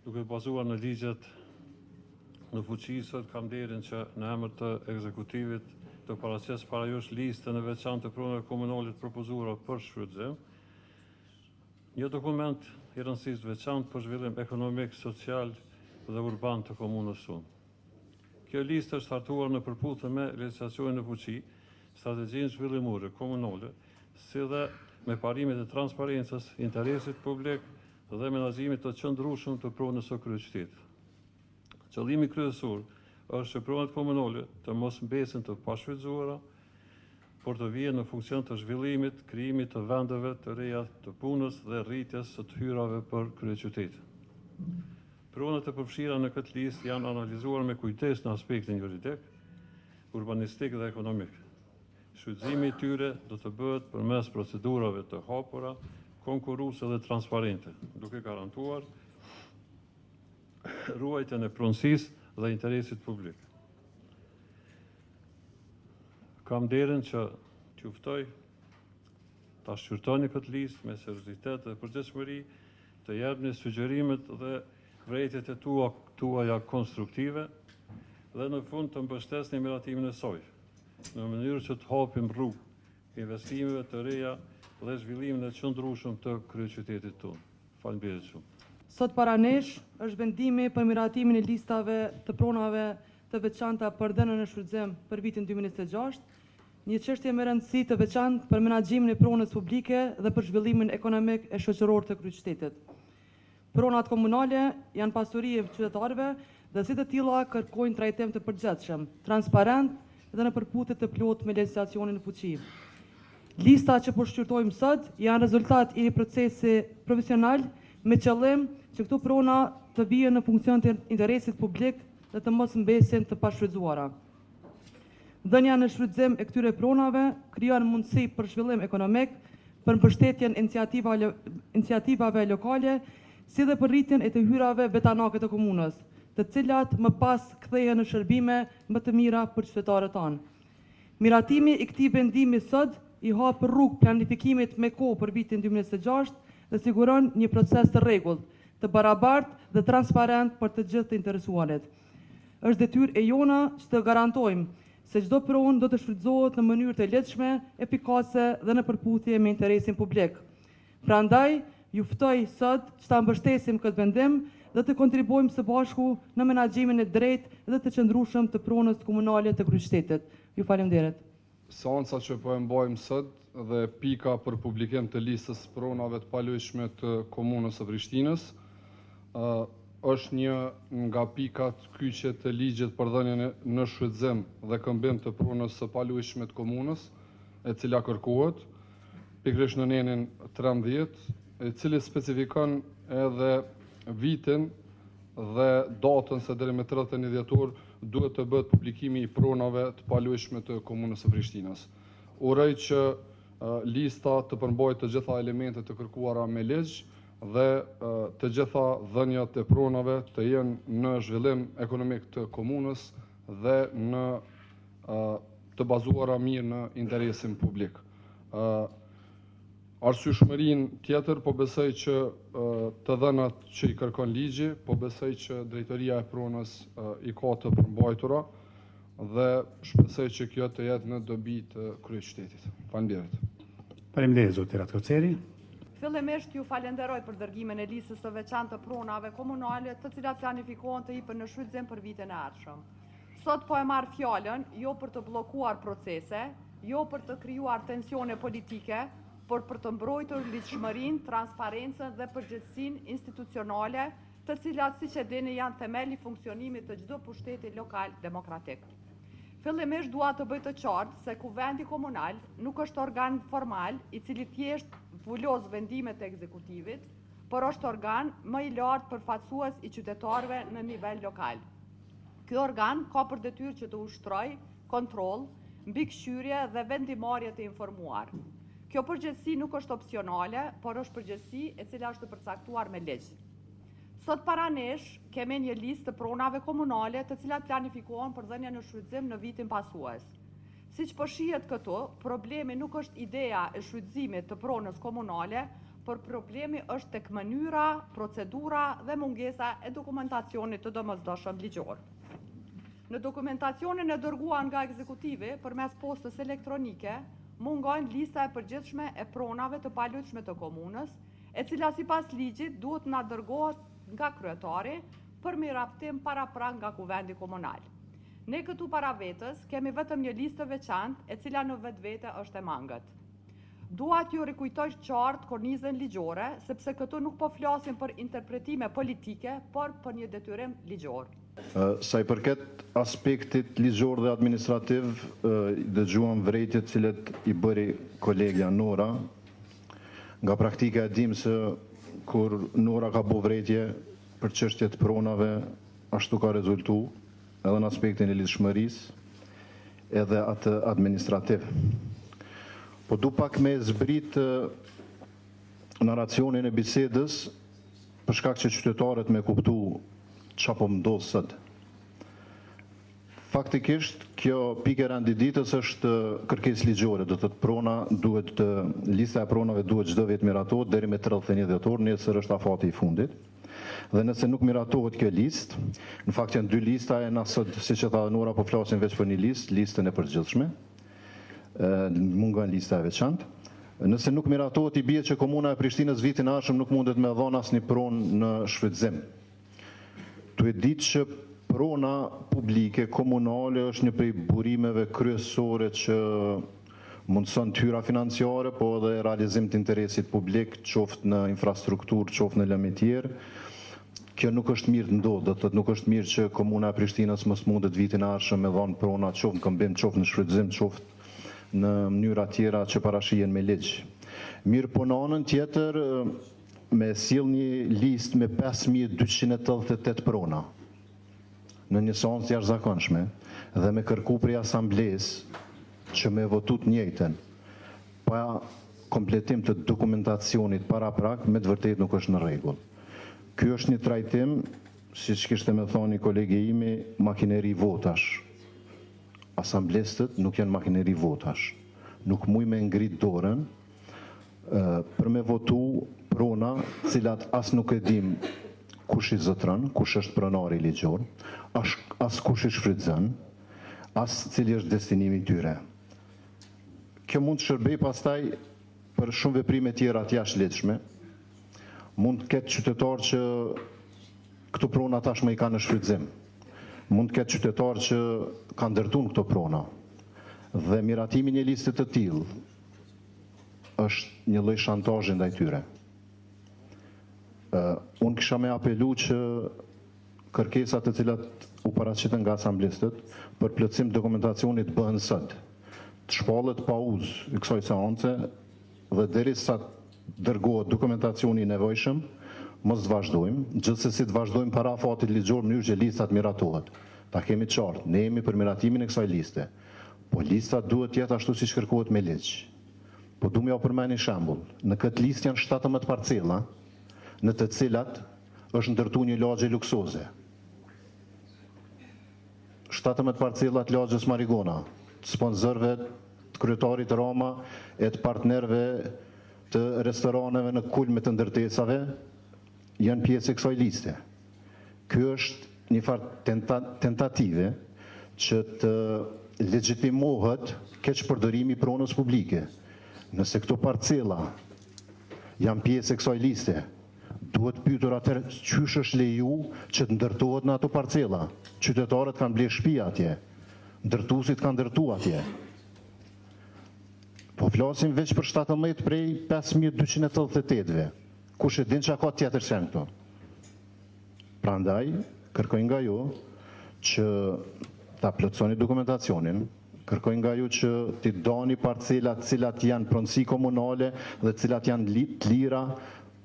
Duke bazuar në ligjet në fuqi, sot kam nderin që në emër të ekzekutivit të paraqes para jush listën e veçantë të pronave komunale të propozuara për shfrytëzim. Një dokument i rëndësisë të veçantë për zhvillim ekonomik, social dhe urban të komunës sonë. Kjo listë është hartuar në përputhje me legjislacionin në fuqi, strategjinë zhvillimore komunale, si dhe me parimet e transparencës, interesit publik dhe menaxhimit të qëndrueshëm të pronës së kryeqytetit. Qëllimi kryesor është që pronat komunale të mos mbesin të pashfrytëzuara, por të vijnë në funksion të zhvillimit, krijimit të vendeve të reja të punës dhe rritjes së të hyrave për kryeqytetin. Pronat e përfshira në këtë listë janë analizuar me kujdes në aspektin juridik, urbanistik dhe ekonomik. Shfrytëzimi i tyre do të bëhet përmes procedurave të hapura, konkurruese dhe transparente, duke garantuar ruajtjen e pronësisë dhe interesit publik. Kam nderin që t'ju ftoj ta shqyrtoni këtë listë me seriozitet dhe përgjithshmëri, të jepni sugjerimet dhe vërejtjet e tuaja konstruktive dhe në fund të mbështesni miratimin e saj, në mënyrë që të hapim rrugë investimeve të reja dhe zhvillimin e qëndrueshëm të kryeqytetit tonë. Faleminderit shumë. Sot para nesh është vendimi për miratimin e listave të pronave të veçanta për dhënien në shfrytëzim për vitin 2026, një çështje me rëndësi të veçantë për menaxhimin e pronës publike dhe për zhvillimin ekonomik e shoqëror të kryeqytetit. Pronat komunale janë pasuri e qytetarëve dhe si të tilla kërkojnë trajtim të përgjithshëm, transparent dhe në përputhje të plotë me legjislacionin në fuqi. Lista që po shqyrtojmë sot janë rezultat i një procesi profesional me qëllim që këto prona të vijnë në funksion të interesit publik dhe të mos mbesin të pashfrytëzuara. Dhënia në shfrytëzim e këtyre pronave krijon mundësi për zhvillim ekonomik, për mbështetjen iniciativave lokale, si dhe për rritjen e të hyrave vetanake të komunës, të cilat më pas kthehen në shërbime më të mira për qytetarët tanë. Miratimi i këtij vendimi sot i hap rrugë planifikimit me kohë për vitin 2026 dhe siguron një proces të rregullt, të barabartë dhe transparent për të gjithë të interesuarit. Është detyrë e jona që të garantojmë se çdo pronë do të shfrytëzohet në mënyrë të lehtëshme, efikase dhe në përputhje me interesin publik. Prandaj, ju ftoj sot që ta mbështesim këtë vendim dhe të kontribuojmë së bashku në menaxhimin e drejtë dhe të qëndrueshëm të pronës komunale të kryeqytetit. Ju faleminderit. Seanca që po e mbajmë sot dhe pika për publikim të listës pronave të paluajshme të komunës së Prishtinës është një nga pikat kyçe të ligjit për dhënien në shfrytëzim dhe këmbim të pronës së paluajshme të komunës, e cila kërkohet pikërisht në nenin 13, e cili specifikon edhe vitin dhe datën se deri me 31 dhjetor duhet të bëhet publikimi i pronave të paluajshme të komunës së Prishtinës. Uroj që lista të përmbajë të gjitha elementet të kërkuara me ligj dhe të gjitha dhënjat e pronave të jenë në zhvillim ekonomik të komunës dhe në të bazuara mirë në interesin publik. Arsyeshmërinë tjetër po besoj që të dhënat që i kërkon ligji, po besoj që drejtoria e pronës i ka të përmbajtura dhe shpresoj që kjo të jetë në dobi të kryeqytetit. Faleminderit. Faleminderit zoti Ratkoceri. Fillimisht ju falenderoj për dërgimin e listës së veçantë të pronave komunale, të cilat planifikohen të hipen në shfrytëzim për vitin e ardhshëm. Sot po e marr fjalën jo për të bllokuar procese, jo për të krijuar tensione politike, por për të mbrojtur ligjshmërinë, transparencën dhe përgjegjësinë institucionale, të cilat siç e dini janë themeli i funksionimit të çdo pushteti lokal demokratik. Fillimisht dua të bëj të qartë se Kuvendi Komunal nuk është organ formal i cili thjesht zbulos vendimet e ekzekutivit, por është organ më i lartë përfaqësues i qytetarëve në nivel lokal. Ky organ ka për detyrë që të ushtrojë kontroll, mbikëqyrje dhe vendimarrje të informuar. Kjo përgjegjësi nuk është opsionale, por është përgjegjësi e cila është përcaktuar me ligj. Sot para nesh kemi një listë të pronave komunale të cilat planifikohen për dhënien në shfrytëzim në vitin pasues. Siç po shihet këtu, problemi nuk është ideja e shfrytëzimit të pronës komunale, por problemi është tek mënyra, procedura dhe mungesa e dokumentacionit të domosdoshëm ligjor. Në dokumentacionin e dërguar nga ekzekutivi përmes postës elektronike, mungon lista e përgjithshme e pronave të palojshme të komunës, e cila sipas ligjit duhet na dërgohet nga kryetari për miraptim paraprak nga kuvendi komunal. Ne këtu para vetës kemi vetëm një listë të veçantë e cila në vetvete është e mangët. Dua t'ju rikujtoj qartë kornizën ligjore, sepse këtu nuk po flasim për interpretime politike, por për një detyrim ligjor. Sa i përket aspektit ligjor dhe administrativ, dëgjuam vërejtjet cilet i bëri kolegja Nora. Nga praktika e dim se kur Nora ka bo vrejtje për çështjet pronave, ashtu ka rezultu, edhe në aspektin e lidhshmërisë, edhe atë administrativ. Po du pak me zbrit naracionin e bisedës, për shkak që qytetarët me kuptu qa po ndodh sot. Faktikisht, kjo pikë e renditës është kërkesë ligjore, do të prona duhet, lista e pronave duhet çdo vit miratohet deri me 31 dhjetor, nesër është afati i fundit. Dhe nëse nuk miratohet kjo listë, në fakt janë dy lista, e na sot, siç e tha Nora, po flasim veç për një listë, listën e përgjithshme. Mungon lista e veçantë. Nëse nuk miratohet, i bie që komuna e Prishtinës vitin e ardhshëm nuk mundet me dhënë asnjë pronë në shfrytëzim. Tu e ditë që prona publike, komunale, është një prej burimeve kryesore që mundëson tyra financiare, po edhe realizim të interesit publik, qoftë në infrastrukturë, qoftë në lëmi tjerë. Kjo nuk është mirë të ndodhë, do të thotë nuk është mirë që komuna e Prishtinës mos mundet vitin e ardhshëm me dhënë prona qoftë në këmbim, qoftë në shfrytëzim, qoftë në mënyra tjera që parashihen me ligj. Mirë, po në anën tjetër me sjell një listë me 5288 prona në një seancë jashtëzakonshme dhe me kërku prej asamblesë që me votu të njëjtën pa kompletim të dokumentacionit paraprak, me të vërtetë nuk është në rregull. Ky është një trajtim, siç kishte më thënë kolegi imi, makineri votash. Asamblestët nuk janë makineri votash. Nuk muj me ngrit dorën për me votu prona cilat as nuk e dim kush i zotron, kush është pronari ligjor, as kush i shfrytëzon, as cili është destinimi i tyre. Kjo mund të shërbej pastaj për shumë veprime tjera të jashtëligjshme. Mund të ketë qytetar që këto prona tashmë i kanë në shfrytëzim. Mund të ketë qytetar që kanë ndërtuar këto prona. Dhe miratimi një liste të tillë është një lloj shantazhi ndaj tyre. Unë kisha me apelu që kërkesat të cilat u paraqiten nga asamblestët për plotësim dokumentacionit bëhen sot. Të shpallet pauzë i kësaj seance dhe derisa dërgohet dokumentacioni i nevojshëm, mos të vazhdojmë, gjithsesi të vazhdojmë para afatit ligjor në mënyrë që listat miratohet. Ta kemi qartë, ne jemi për miratimin e kësaj liste, po lista duhet të jetë ashtu siç kërkohet me ligj. Po du m'ja përmend një shembull. Në këtë listë janë 17 parcela, në të cilat është ndërtuar një lagje luksoze. 17 parcela të lagjes Marigona, të sponsorëve, të kryetarit Roma e të partnerëve të restoraneve në kulme të ndërtesave, janë pjesë e kësaj liste. Ky është një farë tentative që të legjitimohet keqpërdorimi i pronës publike. Nëse këto parcela janë pjesë e kësaj liste, duhet pyetur atëherë çysh është leju që të ndërtohet në ato parcela. Qytetarët kanë blerë shtëpi atje, ndërtuesit kanë ndërtuar atje. Po flasim veç për 17 prej 5288-ve. Kush e din çka ka tjetër sen këto. Prandaj, kërkoj nga ju që ta plotësoni dokumentacionin, kërkoj nga ju që t'i doni parcelat cilat janë pronësi komunale dhe cilat janë të lira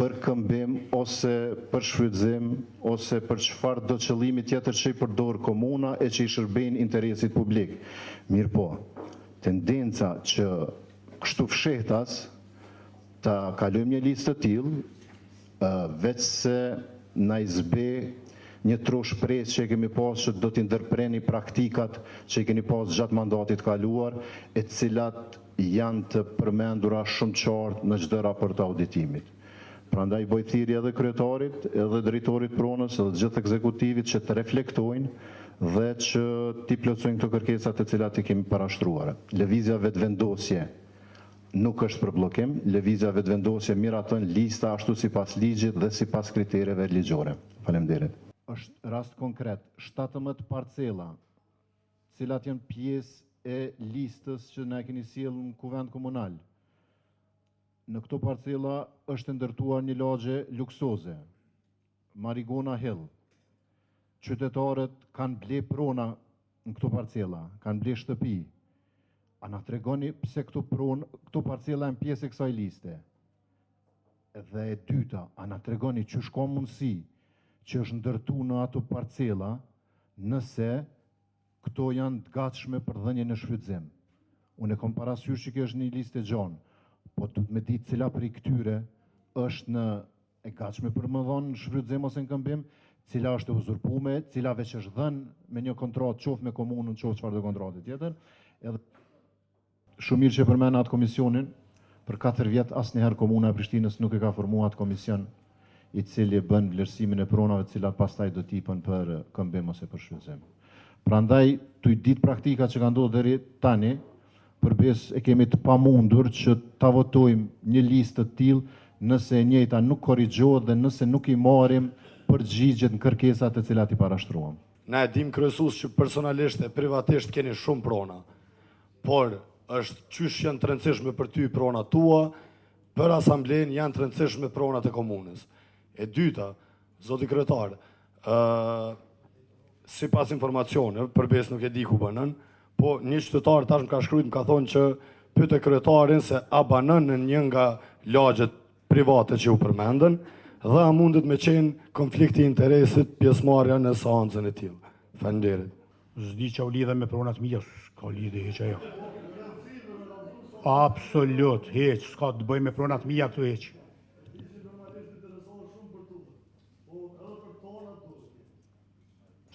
për këmbim ose për shfrytëzim ose për çfarë do qëllimi tjetër që i përdor komuna e që i shërbejnë interesit publik. Mirë po, tendenca që kështu fshehtas ta kalojmë një listë të tillë, veç se na i zbe një trosh presë që e kemi pas që do t'i ndërpreni praktikat që i keni pas gjatë mandatit kaluar, e cilat janë të përmendura shumë qartë në çdo raport auditimit. Prandaj bëj thirrje edhe kryetarit, edhe drejtorit pronës, edhe gjithë ekzekutivit që të reflektojnë dhe që t'i plotësojnë këto kërkesat të cilat i kemi parashtruar. Lëvizja vetëvendosje nuk është për bllokim, lëvizja vetëvendosje miraton lista ashtu sipas ligjit dhe sipas kritereve ligjore. Faleminderit. Është rast konkret, 17 parcela, cilat janë pjesë e listës që na keni sjellë në kuvend komunal. Në këto parcela është ndërtuar një lagje luksoze, Marigona Hill. Qytetarët kanë ble prona në këto parcela, kanë ble shtëpi. A na tregoni pse këto parcela janë pjesë e kësaj liste? Dhe e dyta, a na tregoni që ka mundësi që është ndërtu në ato parcela nëse këto janë të gatshme për dhënje në shfrytëzim. Unë e kam parasysh që kjo është një listë e gjanë, po duhet me ditë cila prej këtyre është e gatshme për më dhënë në shfrytëzim ose në këmbim, cila është e uzurpume, cila veç është dhënë me një kontratë qoftë me komunën, qoftë çfarë do kontratë tjetër. Edhe shumë mirë që përmend atë komisionin, për 4 vjet asnjëherë komuna e Prishtinës nuk e ka formuar atë komision i cili bën vlerësimin e pronave të cilat pastaj do t'ipen për këmbim ose për shfrytëzim. Prandaj, tu i ditë praktika që ka ndodhur deri tani, përbes e kemi të pamundur që ta votojmë një listë të tillë nëse e njëjta nuk korrigjohet dhe nëse nuk i marrim përgjigjet në kërkesat të cilat i parashtruam. Na e dim kryesues që personalisht e privatisht keni shumë prona, por është qysh janë të rëndësishme për ty pronat tua, për asamblen janë të rëndësishme pronat e komunës. E dyta, zoti kryetar, sipas informacione, përbes nuk e di ku banën, po një qytetar tash më ka shkruajtur, më ka thonë që pyete kryetarin se a banon në një nga lagjet private që u përmendën dhe a mundet me qenë konflikti i interesit pjesëmarrja në seancën e tillë. Faleminderit. Zdi që u lidhe me pronat mija, s'ka lidhe heq ajo. Absolut, heq, s'ka të bëj me pronat mija këtu heq.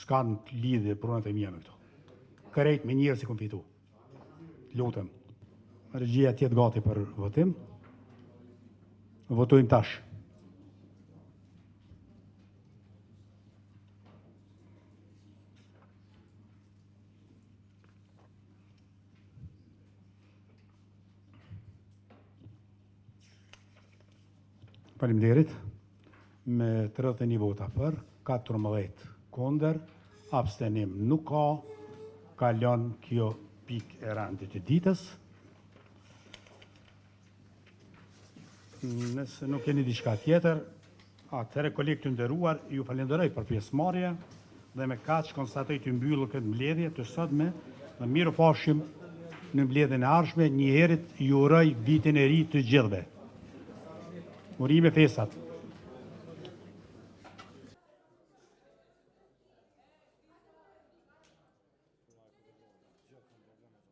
S'ka në lidhe pronat e mija me këto. Kërejt me njërë si kom fitu. Lutem. Regjia tjetë gati për votim. Votojmë tash. Faleminderit. Me 31 vota për, 14 kundër, abstenim nuk ka, kalon kjo pikë e randit të ditës. Nëse nuk keni diçka tjetër, atëherë kolegë të nderuar, ju falenderoj për pjesëmarrje dhe me kaq konstatoj të mbyllur këtë mbledhje të sotme dhe miru pashim në mbledhjen e ardhshme. Njëherët ju uroj vitin e ri të gjithëve. Urime festat.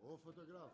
O fotograf.